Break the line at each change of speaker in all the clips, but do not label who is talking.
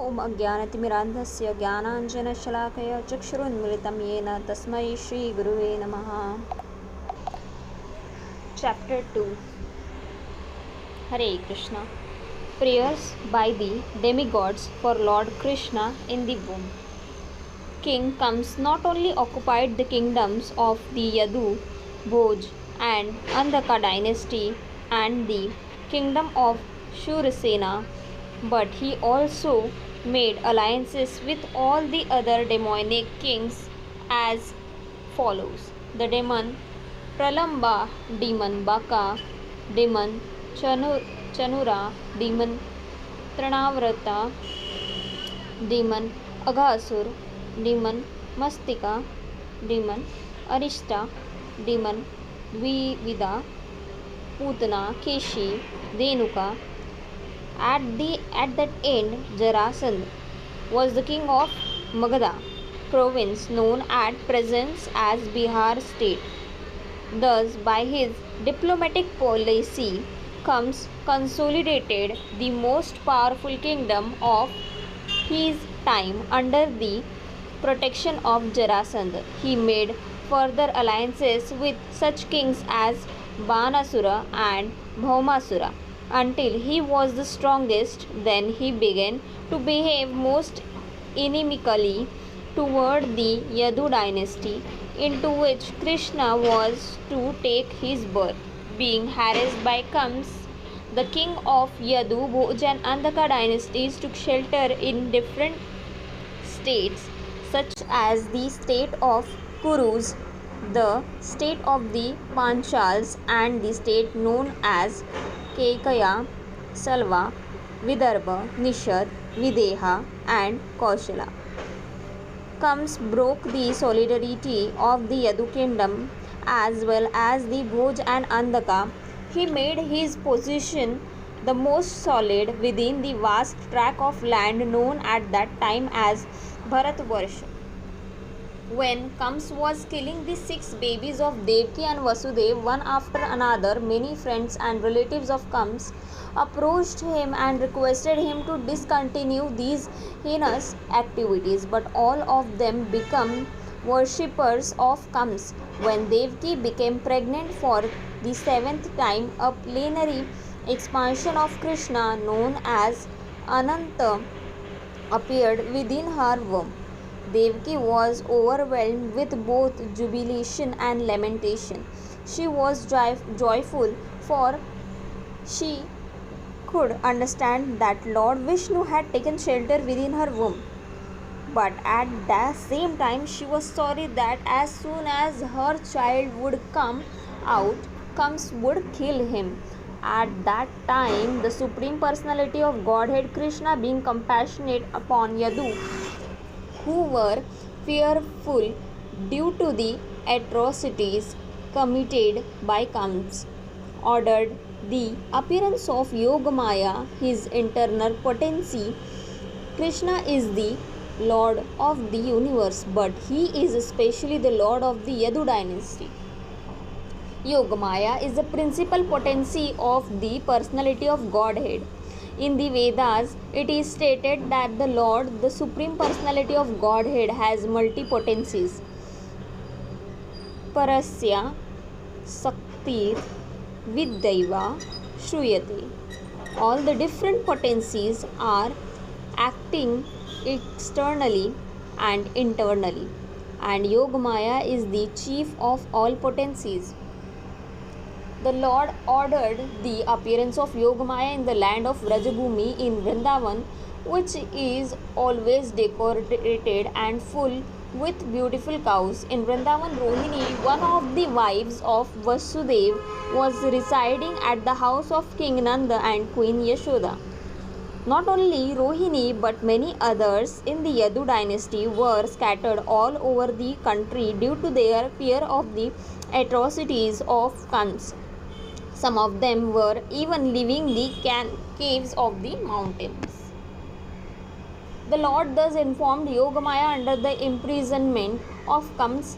ॐ अज्ञानतिमिरान्धस्य ज्ञानाञ्जनशलाकया चक्षुरुन्मिलितं येन तस्मै श्रीगुरुवे नमः. Chapter 2. Hare Krishna. Prayers by the demigods for Lord Krishna in the womb. King Kams not only occupied the kingdoms of the Yadu, Bhoj and Andhaka dynasty and the kingdom of Shurasena, but he also made alliances with all the other demonic kings as follows: the demon Pralamba, demon Baka, demon Chanura, demon Tranavrata, demon Aghasur, demon Mastika, demon Arishta, demon Dvivida, Putana, Keshi, Denuka. At that end, Jarasandha was the king of Magadha province, known at present as Bihar state. Thus, by his diplomatic policy, Kams consolidated the most powerful kingdom of his time under the protection of Jarasandha. He made further alliances with such kings as Banasura and Bhaumasura until he was the strongest. Then he began to behave most inimically toward the Yadu dynasty, into which Krishna was to take his birth. Being harassed by Kams, the king of Yadu, Bhoj and Andhaka dynasties took shelter in different states, such as the state of Kurus, the state of the Panchals, and the state known as Kekaya, Salva, Vidarbha, Nishad, Videha, and Kaushala. Kams broke the solidarity of the Yadu kingdom as well as the Bhoj and Andhaka. He made his position the most solid within the vast tract of land known at that time as Bharatvarsha. When Kams was killing the 6 babies of Devaki and Vasudev one after another, many friends and relatives of Kams approached him and requested him to discontinue these heinous activities, but all of them became worshippers of Kams. When Devaki became pregnant for the 7th time, a plenary expansion of Krishna known as Ananta appeared within her womb. Devaki was overwhelmed with both jubilation and lamentation. She was joyful, for she could understand that Lord Vishnu had taken shelter within her womb. But at the same time, she was sorry that as soon as her child would come out, Kams would kill him. At that time, the Supreme Personality of Godhead Krishna, being compassionate upon Yadu, who were fearful due to the atrocities committed by Kams, ordered the appearance of Yogamaya, his internal potency. Krishna is the Lord of the universe, but he is especially the Lord of the Yadu dynasty. Yogamaya is the principal potency of the personality of Godhead. In the Vedas, it is stated that the Lord, the Supreme Personality of Godhead, has multi-potencies. Parasya Saktir Vidyaiva Shruyate. All the different potencies are acting externally and internally, and Yogamaya is the chief of all potencies. The Lord ordered the appearance of Yogamaya in the land of Vrajabhumi in Vrindavan, which is always decorated and full with beautiful cows. In Vrindavan, Rohini, one of the wives of Vasudev, was residing at the house of King Nanda and Queen Yashoda. Not only Rohini but many others in the Yadu dynasty were scattered all over the country due to their fear of the atrocities of Kams. Some of them were even living the caves of the mountains. The Lord thus informed Yogamaya under the imprisonment of Kams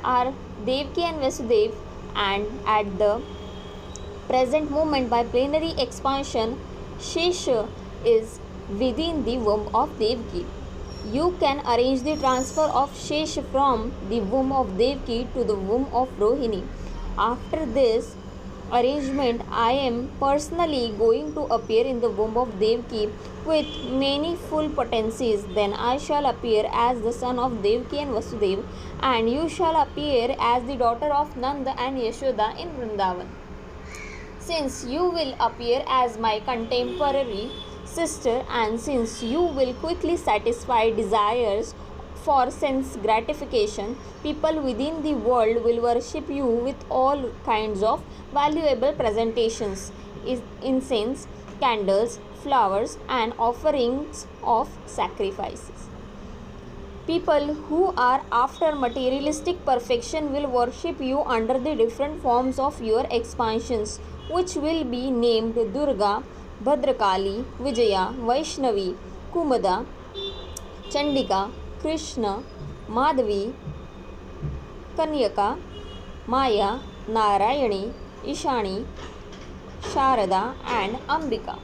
are Devaki and Vasudev, and at the present moment by plenary expansion, Shesha is within the womb of Devaki. You can arrange the transfer of Shesh from the womb of Devaki to the womb of Rohini. After this arrangement, I am personally going to appear in the womb of Devaki with many full potencies. Then I shall appear as the son of Devaki and Vasudeva, and you shall appear as the daughter of Nanda and Yashoda in Vrindavan. Since you will appear as my contemporary sister, and since you will quickly satisfy desires for sense gratification, people within the world will worship you with all kinds of valuable presentations, incense, candles, flowers, and offerings of sacrifices. People who are after materialistic perfection will worship you under the different forms of your expansions, which will be named Durga, Bhadrakali, Vijaya, Vaishnavi, Kumada, Chandika, Krishna, Madhavi, Kanyaka, Maya, Narayani, Ishani, Sharada, and Ambika.